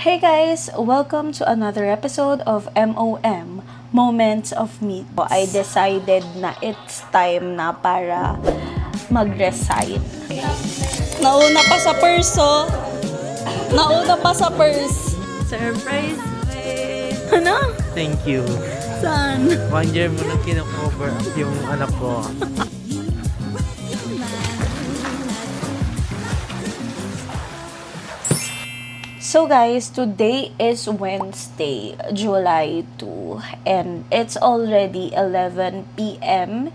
Hey guys! Welcome to another episode of MOM, Moments of Meet. I decided na it's time na para mag-resign. Nauna pa sa purse, oh. Nauna pa sa purse. Surprise! Ano? Thank you. Saan? 1 year mo nang kinakover up yung anak ko. So guys, today is Wednesday, July 2, and it's already 11 p.m.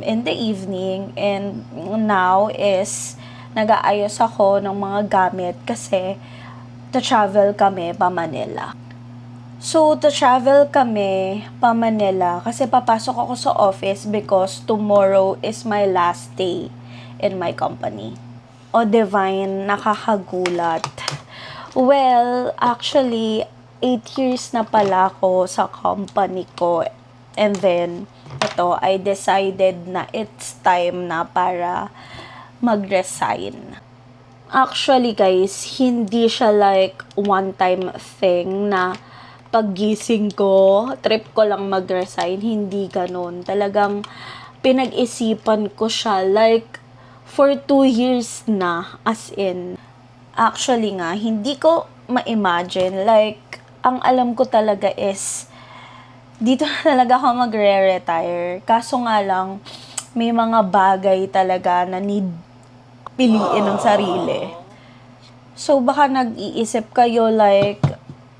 In the evening, and now is nag-aayos ako ng mga gamit kasi travel kami pa Manila. So, travel kami pa Manila kasi papasok ako sa office because tomorrow is my last day in my company. O divine, nakakagulat. Well, actually, 8 years na pala ako sa company ko. And then, I decided na it's time na para mag-resign. Actually, guys, hindi siya like one-time thing na paggising ko, trip ko lang mag-resign. Hindi ganun. Talagang pinag-isipan ko siya like for 2 years na, as in. Actually nga, hindi ko ma-imagine. Like, ang alam ko talaga is, dito na talaga ako magre-retire. Kaso nga lang, may mga bagay talaga na need piliin ng sarili. So, baka nag-iisip kayo like,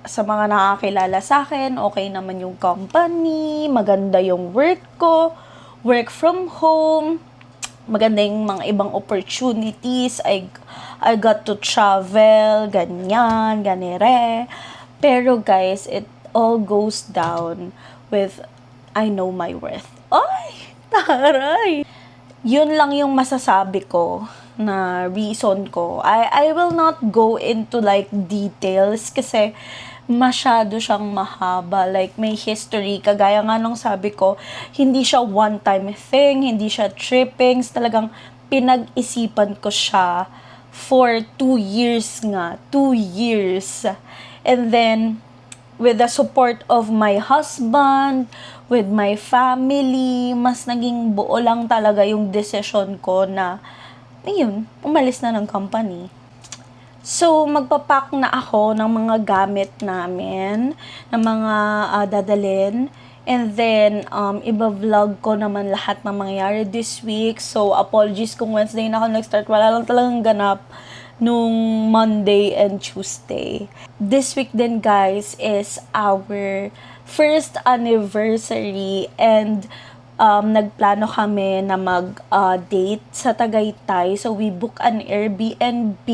sa mga nakakilala sa akin, okay naman yung company, maganda yung work ko, work from home, maganda yung mga ibang opportunities, I got to travel, ganyan, ganire. Pero guys, it all goes down with I know my worth. Ay, taray! Yun lang yung masasabi ko na reason ko. I will not go into like details kasi masyado siyang mahaba. Like, may history. Kagaya nga nung sabi ko, hindi siya one-time thing, hindi siya trippings. Talagang pinag-isipan ko siya for 2 years nga. 2 years. And then, with the support of my husband, with my family, mas naging buo lang talaga yung decision ko na, ayun, umalis na ng company. So, magpapack na ako ng mga gamit namin, ng mga dadalhin. And then, iba-vlog ko naman lahat ng mangyayari this week. So, apologies kung Wednesday na ako nag-start. Wala lang talagang ganap nung Monday and Tuesday. This week din, guys, is our first anniversary. And nagplano kami na mag-date sa Tagaytay. So, we book an Airbnb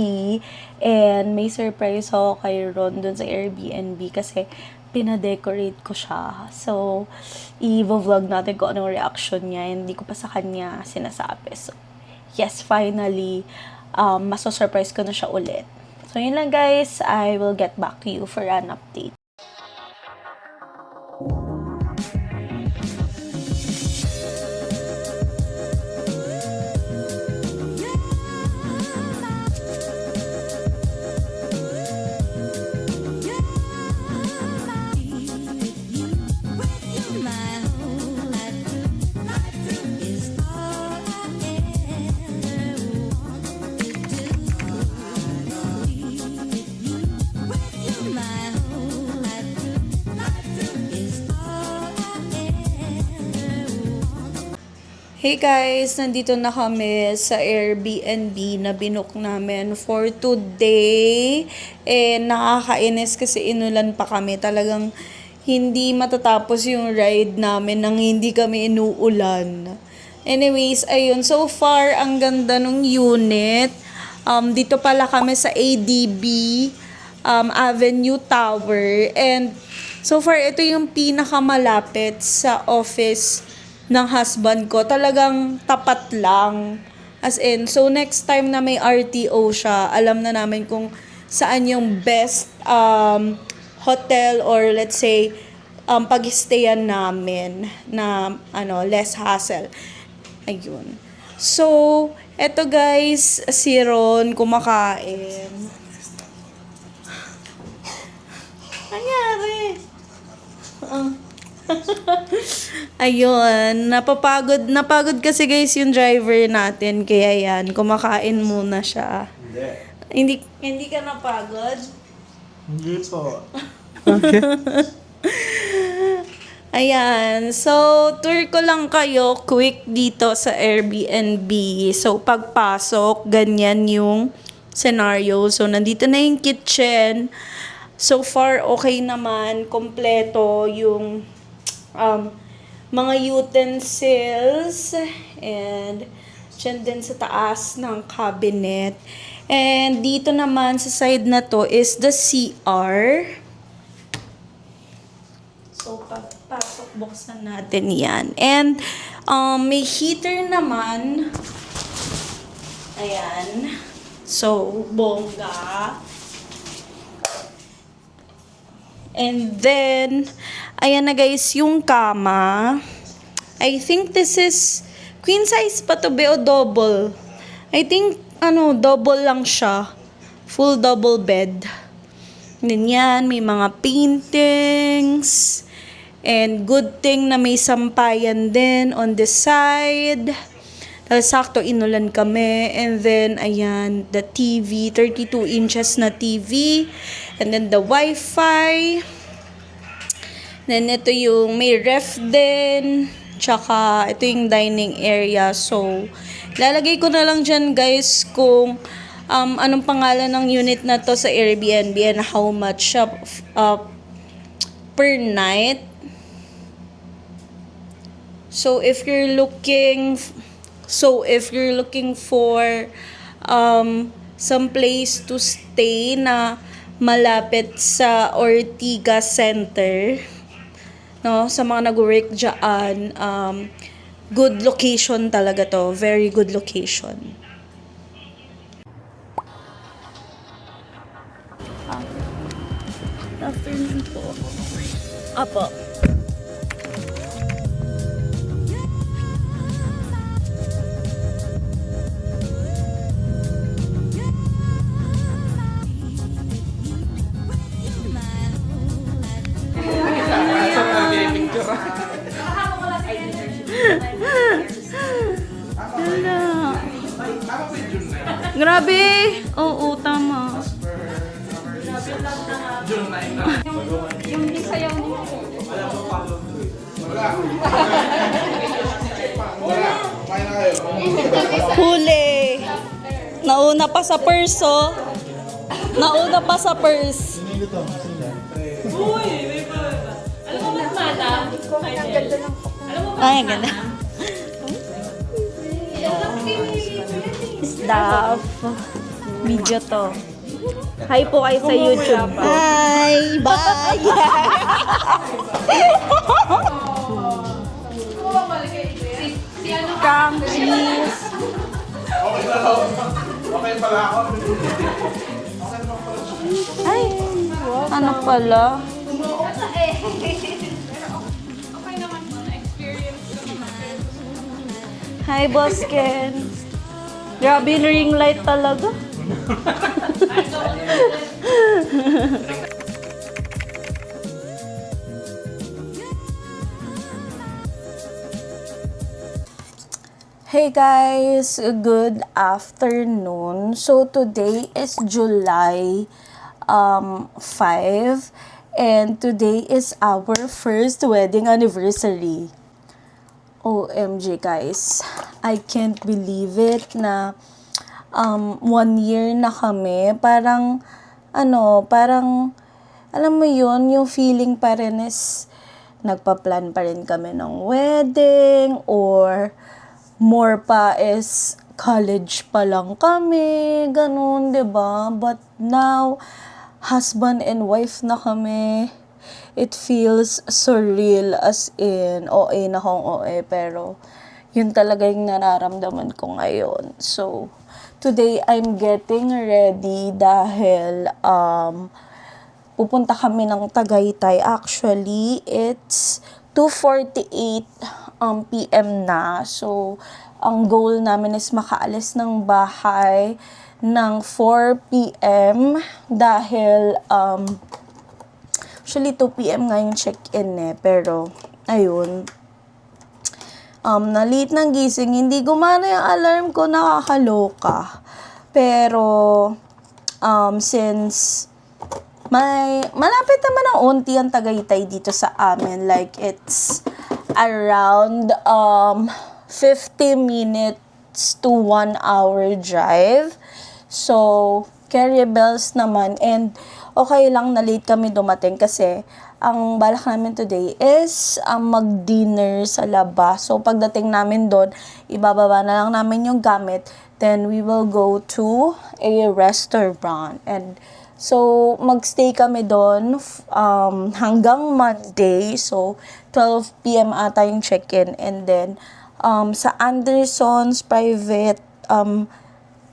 and may surprise ako kay Ron dun sa Airbnb kasi pinadecorate ko siya. So, i-vlog natin kung anong reaction niya. Hindi ko pa sa kanya sinasabi. So, yes, finally, maso-surprise ko na siya ulit. So, yun lang guys. I will get back to you for an update. Hey guys, nandito na kami sa Airbnb na binook namin for today. Nakakainis kasi inulan pa kami. Talagang hindi matatapos yung ride namin nang hindi kami inuulan. Anyways, ayun. So far, ang ganda ng unit. Dito pala kami sa ADB Avenue Tower. And so far, ito yung pinakamalapit sa office ng husband ko. Talagang tapat lang. As in, so next time na may RTO siya, alam na namin kung saan yung best hotel or let's say pag-stayan namin na less hassle. Ayun. So, eto guys, si Ron kumakain. Ayun, napagod kasi guys yung driver natin, kaya yan, kumakain muna siya. Hindi ka napagod? Hindi po. Ayan, so tour ko lang kayo quick dito sa Airbnb. So pagpasok, ganyan yung scenario. So nandito na yung kitchen. So far okay naman, kompleto yung mga utensils, and dyan din sa taas ng cabinet. And dito naman sa side na to is the CR. So, pagpasok, buksan natin yan. And, may heater naman. Ayan. So, bongga. And then, ayan na guys, yung kama. I think this is queen size pa to be o double. I think, double lang siya. Full double bed. And yan, may mga paintings. And good thing na may sampayan din on the side. Tapos sakto inulan kami. And then, ayan, the TV, 32 inches na TV. And then the Wi-Fi. Then ito yung may ref din. Tsaka ito yung dining area. So, lalagay ko na lang dyan guys kung anong pangalan ng unit na to sa Airbnb and how much per night. So if you're looking for some place to stay na malapit sa Ortigas Center, no, sa mga nag-work dyan, good location talaga to, very good location. Afternoon po. Apo. Grabe! Oo, tama. Yung sayaw niya. Huli! Nauna pa sa perso. Nauna pa sa purse. Alam mo, mas mata. Ay, ang ganda. Stuff. Video to. Hi po kayo sa YouTube. Hi! Bye! Cam cheese. Ay, ano pala? Hi, Boss Ken. Grabe yung ring light talaga. Hey guys, good afternoon. So today is July 5 and today is our first wedding anniversary. OMG guys, I can't believe it na 1 year na kami. Parang alam mo yun, yung feeling pa rin is nagpa-plan pa rin kami ng wedding, or more pa is college pa lang kami, ganun, 'di ba? But now, husband and wife na kami. It feels surreal, as in, OA na akong OA, pero yun talaga yung nararamdaman ko ngayon. So, today I'm getting ready dahil pupunta kami ng Tagaytay. Actually, it's 2:48 PM na. So, ang goal namin is makaalis ng bahay ng 4 PM dahil Actually, 2 p.m. nga yung check-in pero, ayun. Na-late ng gising, hindi gumana yung alarm ko, nakakaloka. Pero, since malapit naman ang unti ang Tagaytay dito sa amin. Like, it's around 50 minutes to 1 hour drive. So, carry bells naman. And, okay lang na late kami dumating kasi ang balak namin today is mag-dinner sa labas. So, pagdating namin doon, ibababa na lang namin yung gamit. Then, we will go to a restaurant. And, so, magstay kami doon hanggang Monday. So, 12 p.m. ata yung check-in. And then, sa Anderson's private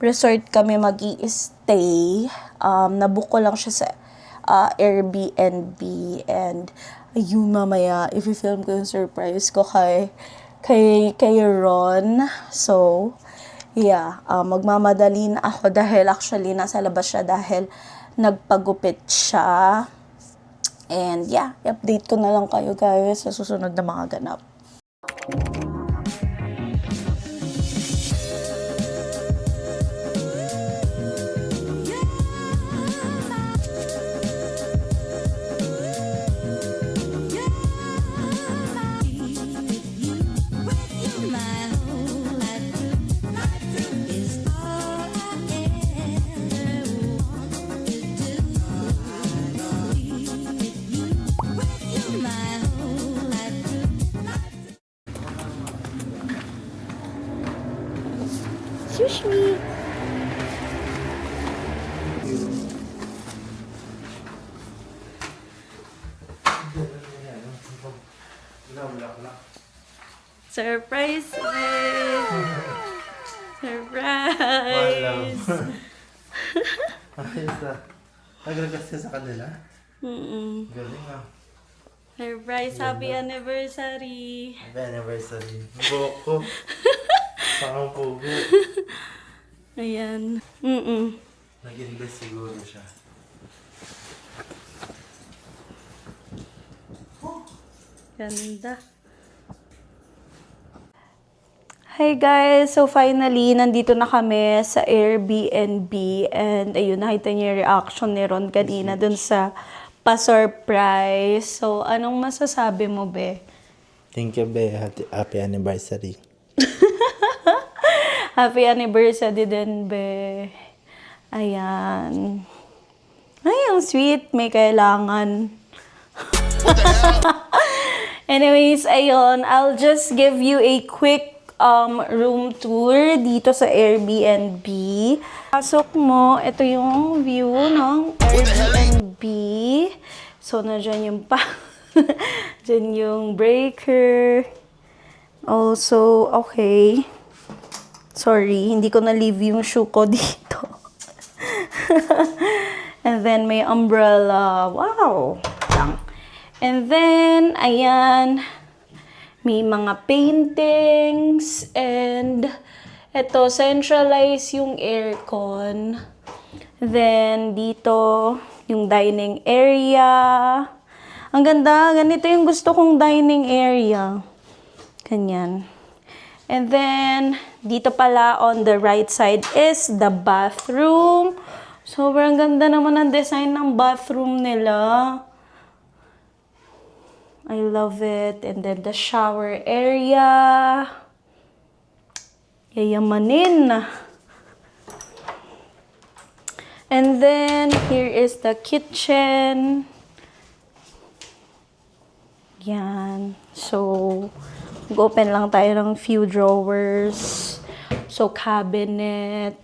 resort kami mag-i-stay. Nabook ko lang siya sa Airbnb. And, ayun, mamaya, i-film ko yung surprise ko kay Ron. So, yeah, magmamadali na ako dahil actually nasa labas siya dahil nagpagupit siya. And yeah, i-update ko na lang kayo guys sa susunod na mga ganap. Sushi! Surprise, babe! Surprise! Ayos na. Nag-request ka sa kanila? Mm-mm. Galing ah. Surprise! Happy anniversary! Happy anniversary. Buhok ko. Parang pugo. Ayan. Mm-mm. Nag-invest siguro siya. Ganda. Hi guys! So finally, nandito na kami sa Airbnb and ayun, nakita niyo yung reaction ni Ron kanina dun sa pa-surprise. So, anong masasabi mo, be? Thank you, be. Happy anniversary. Happy anniversary din, be. Ayan. Ay, ang sweet. May kailangan. Anyways, ayun. I'll just give you a quick room tour dito sa Airbnb. Pasok mo, ito yung view ng Airbnb. So, nandiyan yung dyan yung breaker. Also, okay. Sorry, hindi ko na-leave yung shoe ko dito. And then, may umbrella. Wow! And then, ayan. May mga paintings. And, eto, centralize yung aircon. Then, dito, yung dining area. Ang ganda. Ganito yung gusto kong dining area. Ganyan. And then, dito pala on the right side is the bathroom. Sobrang ganda naman ang design ng bathroom nila. I love it. And then the shower area. Yayamanin. And then, here is the kitchen. Yan. So, mag-open lang tayo ng few drawers. So, cabinet.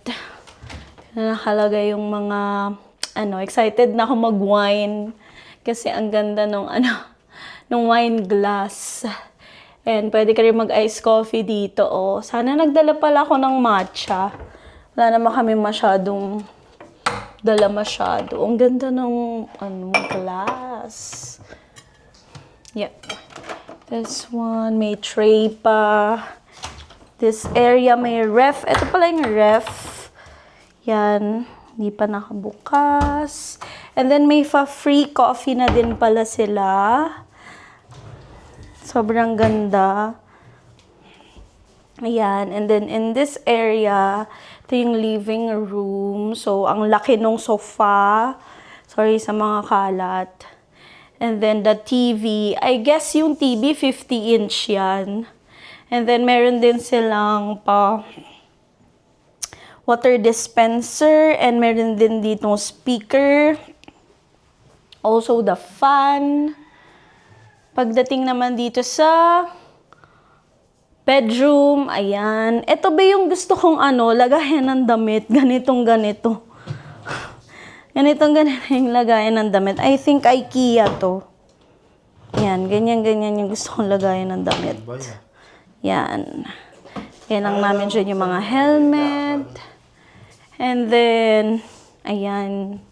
Nakalagay yung mga, excited na ako mag-wine. Kasi ang ganda nung, nung wine glass. And pwede ka rin mag-ice coffee dito, oh. Sana nagdala pala ako ng matcha. Wala naman kami masyadong dala masyado. Ang ganda ng, glass. Yep. This one, may tray pa. This area, may ref. Ito pala yung ref. Yan. Hindi pa nakabukas. And then may free coffee na din pala sila. Sobrang ganda. Ayan. And then in this area, ito yung living room. So, ang laki nung sofa. Sorry sa mga kalat. And then the TV. I guess yung TV 50-inch yan. And then meron din silang water dispenser. And meron din dito speaker. Also the fan. Pagdating naman dito sa bedroom, ayan. Ito ba yung gusto kong lagayan ng damit? Ganito. Ganito yung lagayan ng damit. I think IKEA to. Yan, ganyan yung gusto kong lagayan ng damit. Yan. Yan ang namin dyan yung mga helmet. And then, ayan.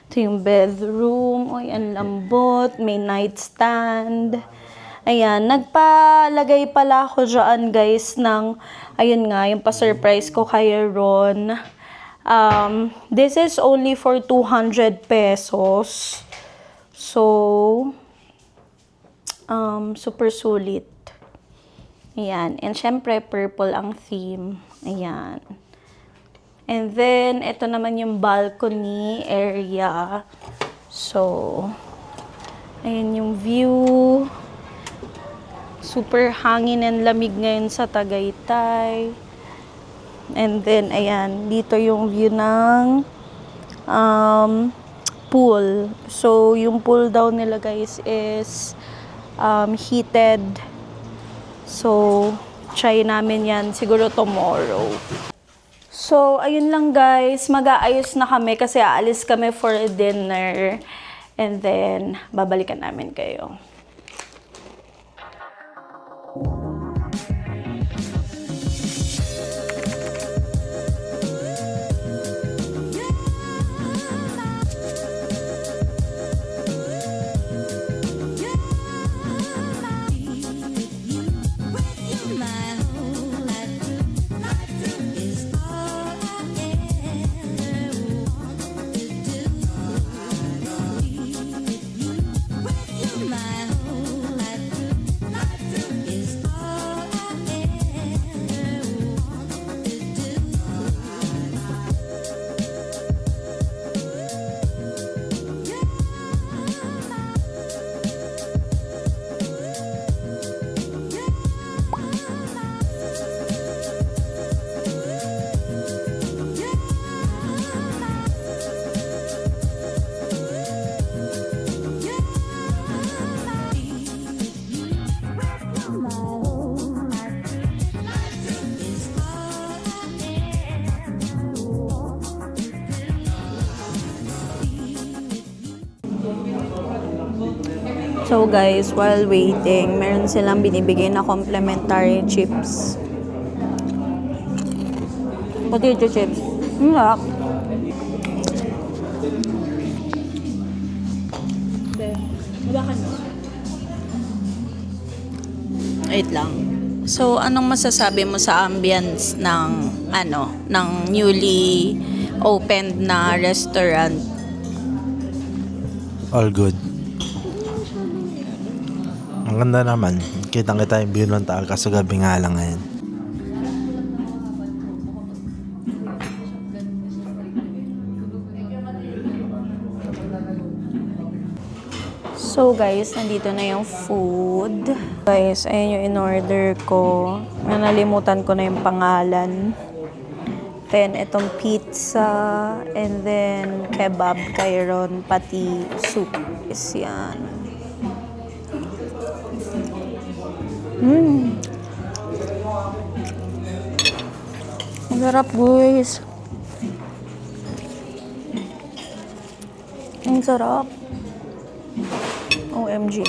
Ito yung bedroom. Uy, ang lambot. May nightstand. Ayan. Nagpalagay pala ako dyan, guys, ng, ayun nga, yung pa-surprise ko kay Ron. This is only for 200 pesos. So, super sulit. Ayan. And syempre, purple ang theme. Ayan. And then, ito naman yung balcony area. So, ayan yung view. Super hangin and lamig ngayon sa Tagaytay. And then, ayan, dito yung view ng pool. So, yung pool daw nila, guys, is heated. So, try namin yan siguro tomorrow. So, ayun lang guys. Mag-aayos na kami kasi aalis kami for dinner. And then, babalikan namin kayo. So guys, while waiting, meron silang binibigay na complimentary chips. Potato chips. Sarap. Wait lang. So, anong masasabi mo sa ambience ng ng newly opened na restaurant? All good. Ang ganda naman. Kitang-kita yung view ng Taal kaso gabi nga lang ngayon. So guys, nandito na yung food. Guys, ayan yung in-order ko. Nalimutan ko na yung pangalan. Then, itong pizza. And then, kebab, kairon, pati soup. Is yan. Ang sarap, guys. Ang sarap. OMG.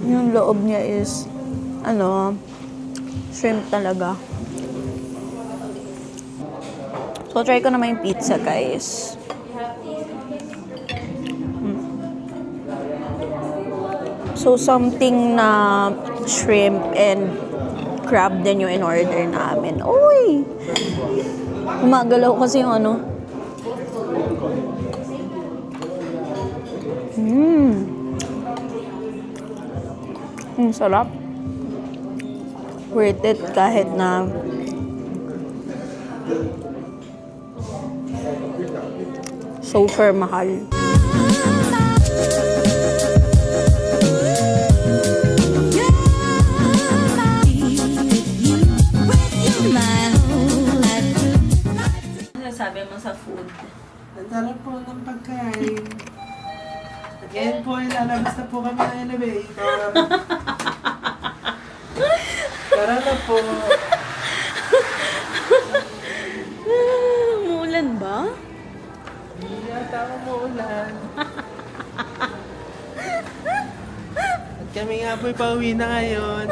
Yung loob niya is, shrimp talaga. So, try ko naman yung pizza, guys. So, something na shrimp and crab din yung in-order namin. Uy! Gumagalaw kasi yung ano. Sarap. Worth it kahit na super mahal. Ano sabi mo sa food? Ang sarap po ng pagkain. Again po, ilalabas na po kami ng elevator. Tara na po. Umuulan ba? Hindi yata umuulan. At kami nga po'y pauwi na ngayon.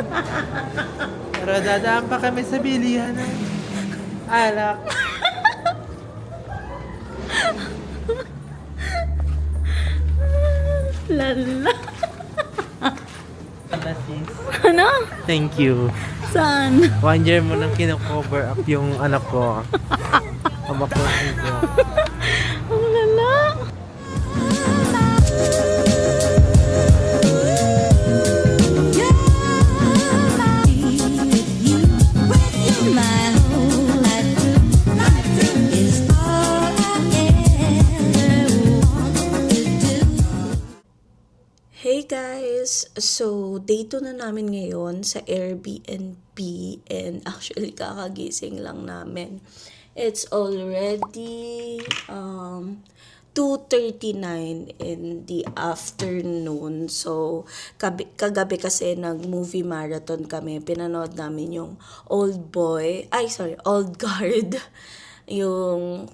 Pero dadaan pa kami sa bilihan ng alak. Lala. Sis. Ano? Thank you. Saan? 1 year mo nang kino-cover up yung anak ko. Ama ko ko. Ang lala. Hey guys! So, day 2 na namin ngayon sa Airbnb and actually kakagising lang namin. It's already 2:39 in the afternoon. So, kagabi kasi nag-movie marathon kami. Pinanood namin yung Old Guard. Yung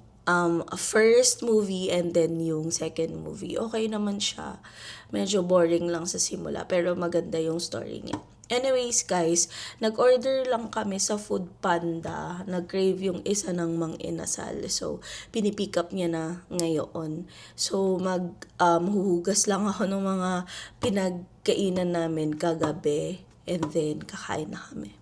first movie and then yung second movie. Okay naman siya. Medyo boring lang sa simula pero maganda yung story niya. Anyways guys, nag-order lang kami sa Food Panda. Nag-crave yung isa ng Mang Inasal. So, pinipick up niya na ngayon. So, huhugas lang ako ng mga pinagkainan namin kagabi. And then, kakain na kami.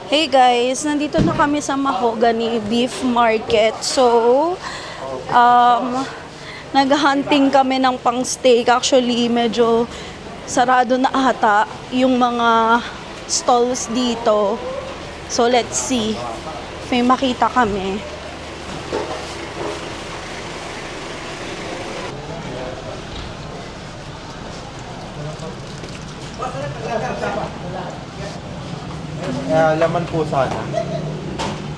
Hey guys, nandito na kami sa Mahogany Beef Market. So, naghahunting kami ng pang-steak. Actually, medyo sarado na ata yung mga stalls dito. So, let's see if may makita kami. Laman po sana.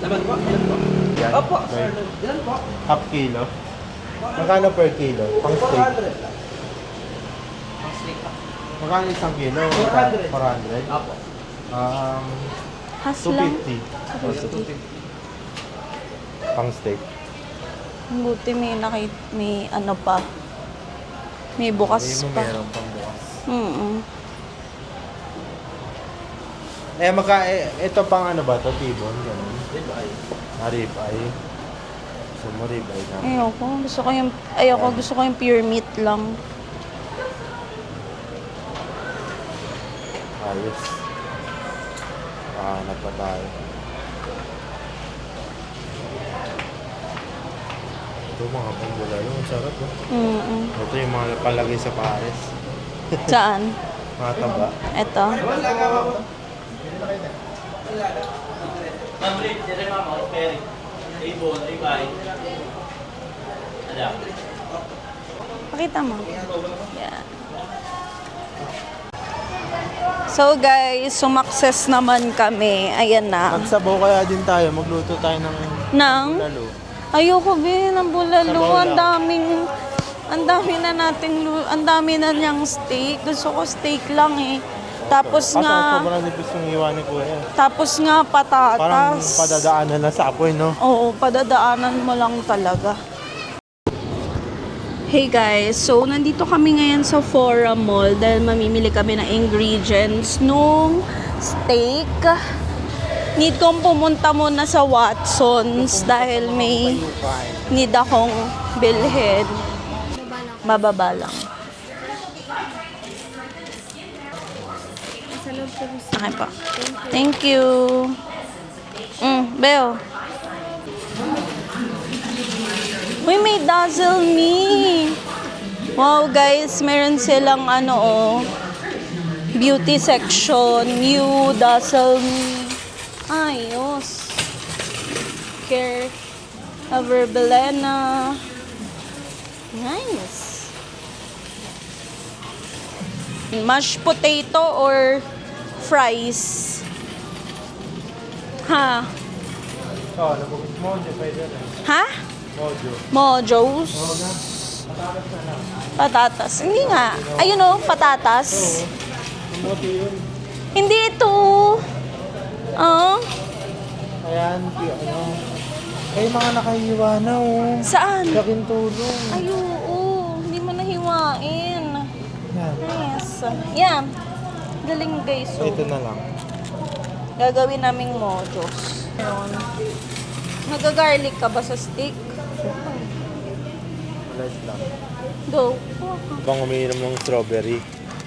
Laman po? Ilan po? Yan. Opo, sir. Ilan po? Half kilo. Magkano per kilo? Pang steak. Magkano isang kilo? 400. 400? Opo. Has lang. 250. Pang steak. Buti may ano pa. May bukas Hindi mo pa. meron pang bukas. Ito pang ano ba to? Tibon? Ganun. Ribeye. Ribeye. Gusto mo ribeye na? Gusto ko yung pure meat lang. Ayos. Hanap pa tayo. Ito mga pambulalo. Ang sarap no? Ito yung mga palagay sa pares. Saan? Mga taba. Ito. Pakita mo. Yeah. So guys, sumakses naman kami. Ayan na. Magsabaw kaya din tayo. Magluto tayo ng Nang? bulalo. Ayoko din ng bulalo. Sabaw Ang dami na niyang steak. Gusto ko steak lang eh. Tapos nga, Sobrang nipis yung iwan ni Kuya. tapos nga Parang patatas. padadaanan na sa apoy, no? Oo, padadaanan mo lang talaga. Hey guys, so nandito kami ngayon sa Fora Mall dahil mamimili kami ng ingredients nung steak. Need kong pumunta muna sa Watson's dahil may need akong bilhin. Mababa lang. Okay pa. Thank you. Beo. Uy, may Dazzle Me. Wow, guys, meron silang beauty section. New Dazzle Me. Ayos. Care Averbelena. Nice. Mashed potato or fries? Ha? Oo, nabukit mo, hindi pwede na. Ha? Mojo. Mojos? Patatas. Hindi nga. Ayun o, patatas. Kamote yun. Hindi ito. Oh. Ayan, ay mga nakahiwa na, oh. Saan? Laking tulong. Ay, oo. Hindi mo nahiwain. Yan. Yes. Yan. Galing guys. Oh. Ito na lang. Gagawin naming mojos. Ayun. Nagagarlic ka ba sa steak? Light lang. Go. Bang umiinom ng strawberry.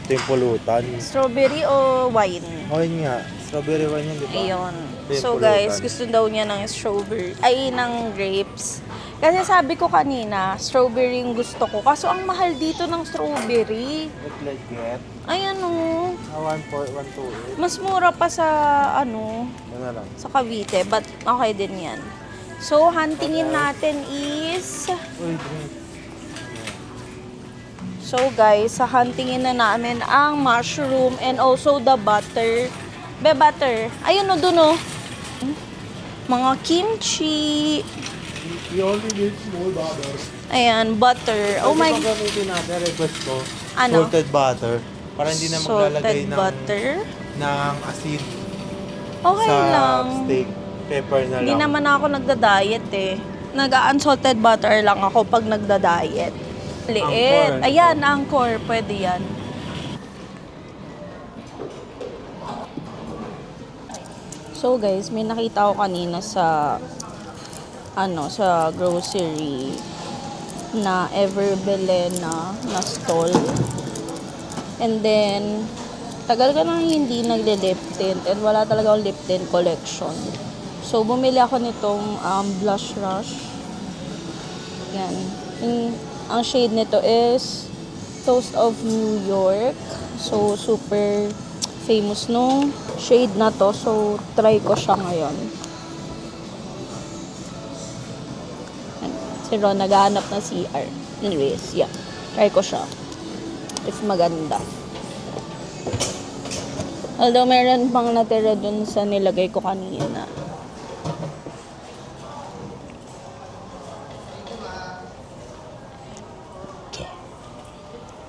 Ito yung pulutan. Strawberry o wine? O yun nga, strawberry wine yun, di ba? Ayun. Ito yung So pulutan. guys, gusto daw niya ng strawberry. Ay, ng grapes. Kasi sabi ko kanina, strawberry yung gusto ko. Kaso ang mahal dito ng strawberry. Let's get. Ay, 1.128. mas mura pa sa, Ano na lang. sa Cavite. But okay din yan. So, huntingin natin is... Uy, drink. So guys, sa huntingin na namin ang mushroom and also the butter. Butter. Ayun o, dun o. Mga kimchi. We only need small butter. Ayan, butter. Oh my... Pwede bang gamitin natin, request ko, Ano? salted butter. Para hindi na maglalagay Salted ng, butter. ng asin Okay sa lang. steak. Pepper na Hindi lang. naman ako nagda-diet eh. Nag-unsalted butter lang ako pag nagda-diet. Liit. Angkor. Ayan, angkor. Pwede yan. So guys, may nakita ko kanina sa sa grocery na Everbelena na stall. And then tagal ka nang hindi nagle-lip tint and wala talaga akong lip tint collection. So bumili ako nitong blush rush. Yan. Ang shade nito is Toast of New York. So super famous nung shade na to. So try ko siya ngayon. Si Ron naghahanap ng CR. Anyways, yeah. Try ko siya. If maganda. Although meron pang natira dun sa nilagay ko kanina.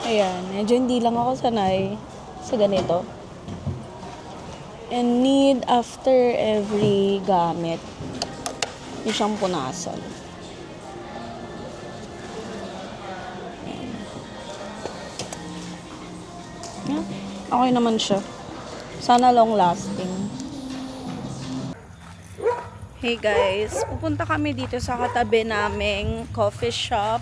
Ayan, medyo hindi lang ako sanay sa ganito. And need after every gamit. Yung siyang punasan. Yeah, okay naman siya. Sana long lasting. Hey guys, pupunta kami dito sa katabi naming coffee shop,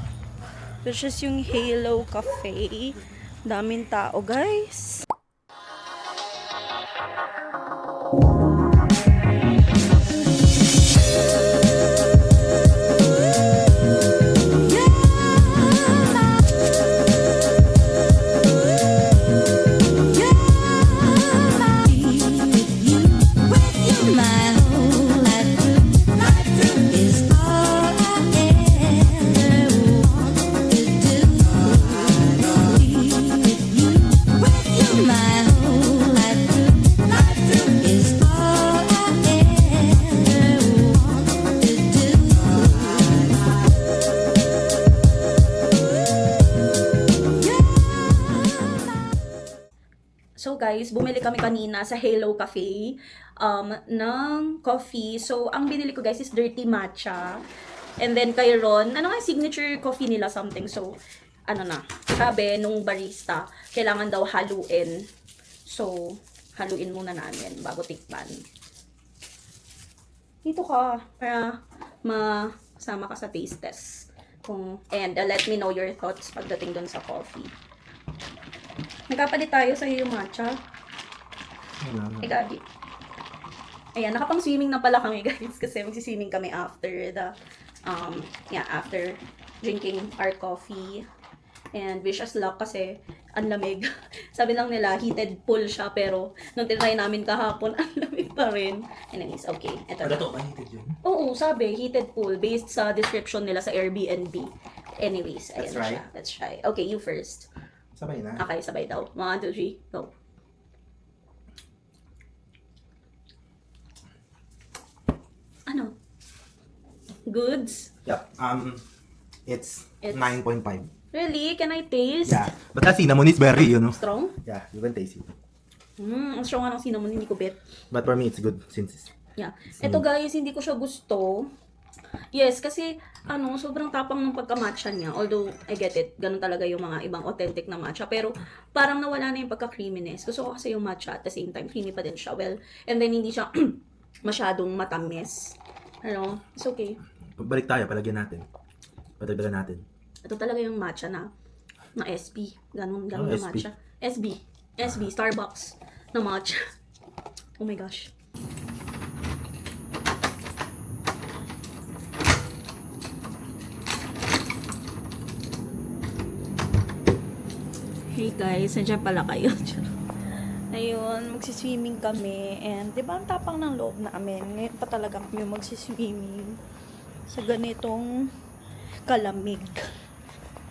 which is yung Halo Cafe. Daming tao guys. guys, bumili kami kanina sa Hello Cafe ng coffee. So, ang binili ko guys is dirty matcha. And then kay Ron, ano nga signature coffee nila something. So, ano na, sabi nung barista, kailangan daw haluin. So, haluin muna namin bago tikman. Dito ka para masama ka sa taste test. And let me know your thoughts pagdating dun sa coffee. Nagkapalit tayo sa yung matcha. Ay, gabi. Ayan, nakapang swimming na pala kami guys kasi magsiswimming kami after the after drinking our coffee. And wish us luck kasi ang lamig. Sabi lang nila heated pool siya pero nung tinry namin kahapon ang lamig pa rin. Anyways, okay. Ito na. to ba heated yun? Oo, sabi heated pool based sa description nila sa Airbnb. Anyways, ayan Let's na try. siya. Let's try. Okay, you first. Sabay na. Okay, sabay daw. 1, 2, 3, go. Ano? Goods? Yep. It's It's- 9.5. Really? Can I taste? Yeah. But that cinnamon is very, Strong? Yeah, you can taste it. Ang strong nga ng cinnamon, hindi ko bet. But for me, it's good since it's... Yeah. Ito guys, hindi ko siya gusto. Yes, kasi sobrang tapang ng pagka-matcha niya. Although, I get it. Ganun talaga yung mga ibang authentic na matcha. Pero, parang nawala na yung pagka-creaminess. Gusto ko kasi yung matcha at the same time, creamy pa din siya. Well, and then hindi siya masyadong matamis. It's okay. Pagbalik tayo, palagyan natin. Patagdagan natin. Ito talaga yung matcha na SB. Ganun Oh, yung SB. matcha. SB, Starbucks na matcha. Oh my gosh. Hey guys, nandiyan pala kayo. Ayun, magsiswimming kami. And di ba ang tapang ng loob namin? Ngayon pa talaga kami magsiswimming sa ganitong kalamig.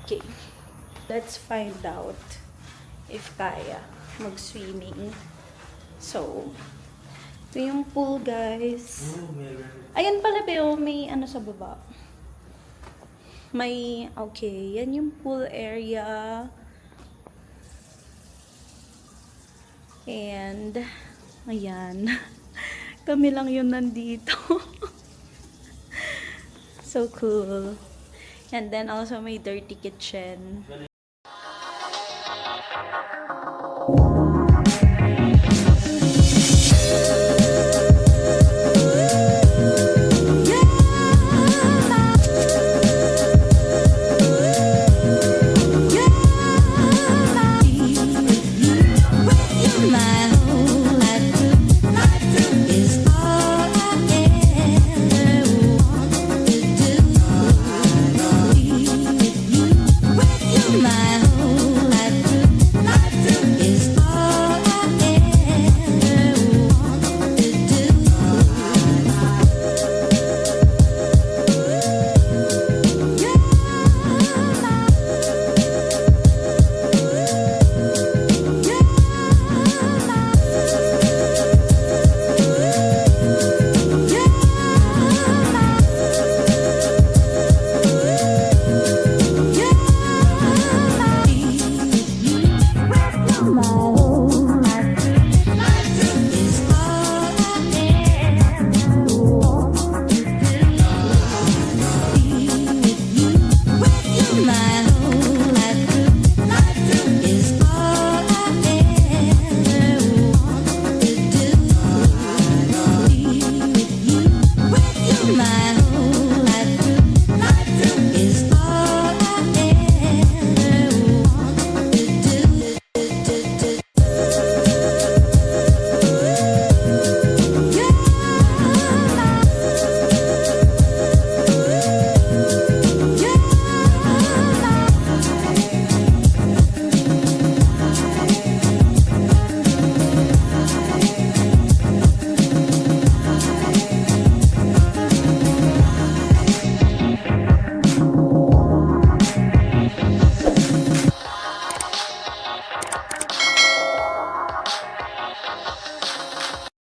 Okay, let's find out if kaya mag-swimming. So, ito yung pool, guys. Ayan pala, pero may sa baba. May, okay, yan yung pool area. And, ayan. Kami lang yun nandito. So cool. And then also may dirty kitchen.